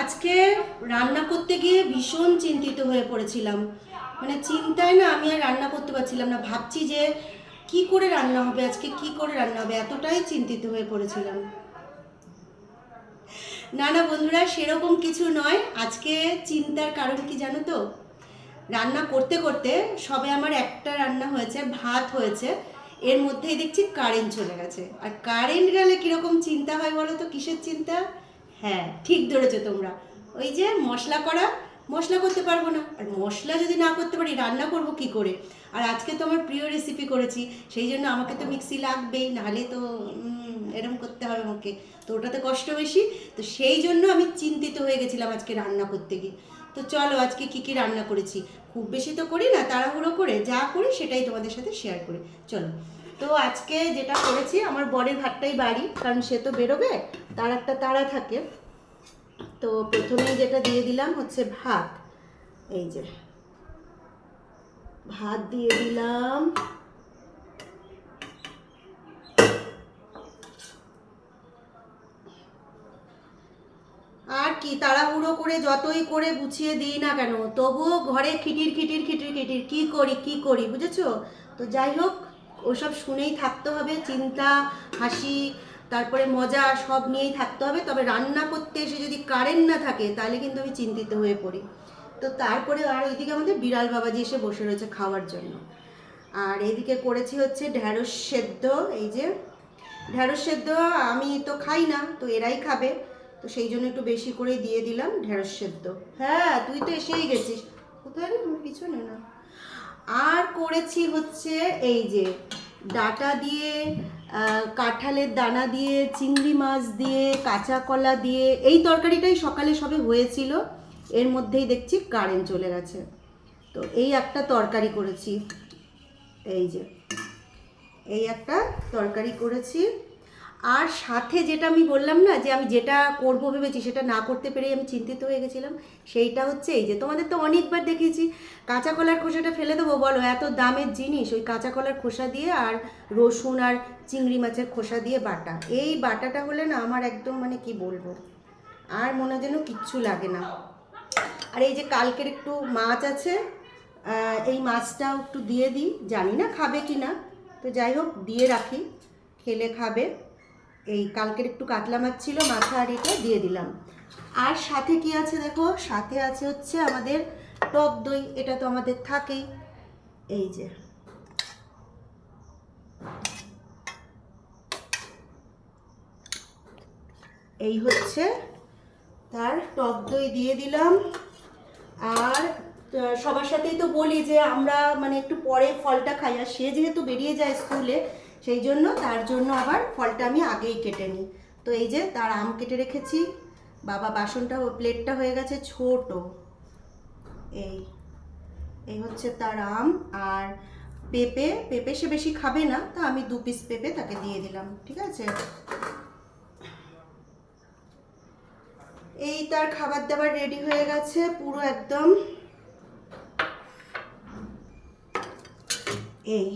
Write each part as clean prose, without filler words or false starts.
আজকে রান্না করতে গিয়ে ভীষণ চিন্তিত হয়ে পড়েছিলাম। মানে চিন্তায় না আমি আর রান্না করতে পারছিলাম না, ভাবছি যে কি করে রান্না হবে, আজকে কি করে রান্না হবে, এতটাই চিন্তিত হয়ে পড়েছিলাম। না না বন্ধুরা, সেরকম কিছু নয়। আজকে চিন্তার কারণ কি জানো তো? রান্না করতে করতে সবে আমার একটা রান্না হয়েছে, ভাত হয়েছে, এর মধ্যেই দেখছি কারেন্ট চলে গেছে। আর কারেন্ট গেলে কীরকম চিন্তা হয় বলো তো? কিসের চিন্তা? হ্যাঁ, ঠিক ধরেছো তোমরা। ওই যে মশলা করা, মশলা করতে পারবো না। আর মশলা যদি না করতে পারি রান্না করব কি করে? আর আজকে তো আমার প্রিয় রেসিপি করেছি, সেই জন্য আমাকে তো মিক্সি লাগবেই, নাহলে তো এরম করতে হবে আমাকে। তো ওটাতে কষ্ট বেশি। তো সেই জন্য আমি চিন্তিত হয়ে গেছিলাম আজকে রান্না করতে গিয়ে। তো চলো আজকে কি কি রান্না করেছি। খুব বেশি তো করি না, তাড়াহুড়ো করে যা করি সেটাই তোমাদের সাথে শেয়ার করি। চলো। তো আজকে যেটা করেছি, আমার বরের ভাতটাই বাড়ি, কারণ সে তো বেরোবে, তার একটা তাড়া থাকে। তো প্রথমেই যেটা দিয়ে দিলাম হচ্ছে ভাত। এই যে ভাত দিয়ে দিলাম। আর কি, তাড়াহুড়ো করে যতই করে গুছিয়ে দিই না কেন, তবুও ঘরে খিটির খিটির খিটির খিটির কি করি কি করি, বুঝেছো? তো যাই হোক, ওসব শুনেই থাকতে হবে, চিন্তা, হাসি, তারপরে মজা সব নিয়েই থাকতে হবে। তবে রান্না করতে এসে যদি কারেন্ট না থাকে তাহলে কিন্তু আমি চিন্তিত হয়ে পড়ি। তো তারপরে আর ওইদিকে আমাদের বিড়াল বাবাজি এসে বসে রয়েছে খাওয়ার জন্য। আর এদিকে করেছি হচ্ছে ঢ্যাঁড়স সেদ্ধ। এই যে ঢ্যাঁড়স সেদ্ধ আমি তো খাই না, তো এরাই খাবে, তো সেই জন্য একটু বেশি করে দিয়ে দিলাম ঢ্যাঁড়স সেদ্ধ। হ্যাঁ, তুই তো এসেই গেছিস। কোথায় রে, তুমি পিছনে না? আর করেছি হচ্ছে এই যে ডাঁটা দিয়ে, কাঁঠালের দানা দিয়ে, চিংড়ি মাছ দিয়ে, কাঁচা কলা দিয়ে, এই তরকারিটাই সকালে সবে হয়েছিল, এর মধ্যেই দেখছি কারেন্ট চলে গেছে। তো এই একটা তরকারি করেছি। এই যে এই একটা তরকারি করেছি। আর সাথে যেটা আমি বললাম না, যে আমি যেটা করবো ভেবেছি সেটা না করতে পেরেই আমি চিন্তিত হয়ে গেছিলাম, সেইটা হচ্ছে এই যে তোমাদের তো অনেকবার দেখিয়েছি, কাঁচা কলার খোসাটা ফেলে দেবো বলো, এত দামের জিনিস, ওই কাঁচা কলার খোসা দিয়ে আর রসুন আর চিংড়ি মাছের খোসা দিয়ে বাটা, এই বাটাটা হলে না আমার একদম মানে কি বলবো, আর মনে যেন কিচ্ছু লাগে না। আর এই যে কালকের একটু মাছ আছে, এই মাছটাও একটু দিয়ে দিই, জানি না খাবে কি না, তো যাই হোক দিয়ে রাখি, খেলে খাবে। এই কালকের একটু কাতলা মাছ ছিল, মাথা আর এটা দিয়ে দিলাম। আর সাথে কি আছে দেখো, সাথে আছে হচ্ছে আমাদের টক দই, এটা তো আমাদের থাকেই। এই যে এই হচ্ছে তার টক দই দিয়ে দিলাম। আর সবার সাথেই তো বলি যে আমরা মানে একটু পরে ফলটা খাই, আর সে যেহেতু বেরিয়ে যায় স্কুলে, সেই জন্য তার জন্য আবার ফলটা আমি আগেই কেটে নিই। তো এই যে তার আম কেটে রেখেছি, বাবা বাসনটা প্লেটটা হয়ে গেছে ছোট। এই এই হচ্ছে তার আম। আর পেঁপে, পেঁপে সে বেশি খাবে না, তো আমি 2 পিস পেঁপে তাকে দিয়ে দিলাম, ঠিক আছে। এই তার খাবার দাবার রেডি হয়ে গেছে পুরো একদম। এই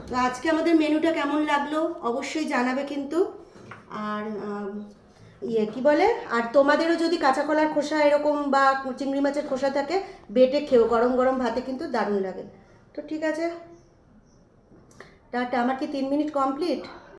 তো আজকে আমাদের মেনুটা কেমন লাগলো অবশ্যই জানাবে কিন্তু। আর কি বলে, আর তোমাদেরও যদি কাঁচা কলার খোসা এরকম বা চিংড়ি মাছের খোসা থাকে, বেটে খেও, গরম গরম ভাতে কিন্তু দারুণ লাগে। তো ঠিক আছে, টাটা। আমার কি 3 মিনিট কমপ্লিট?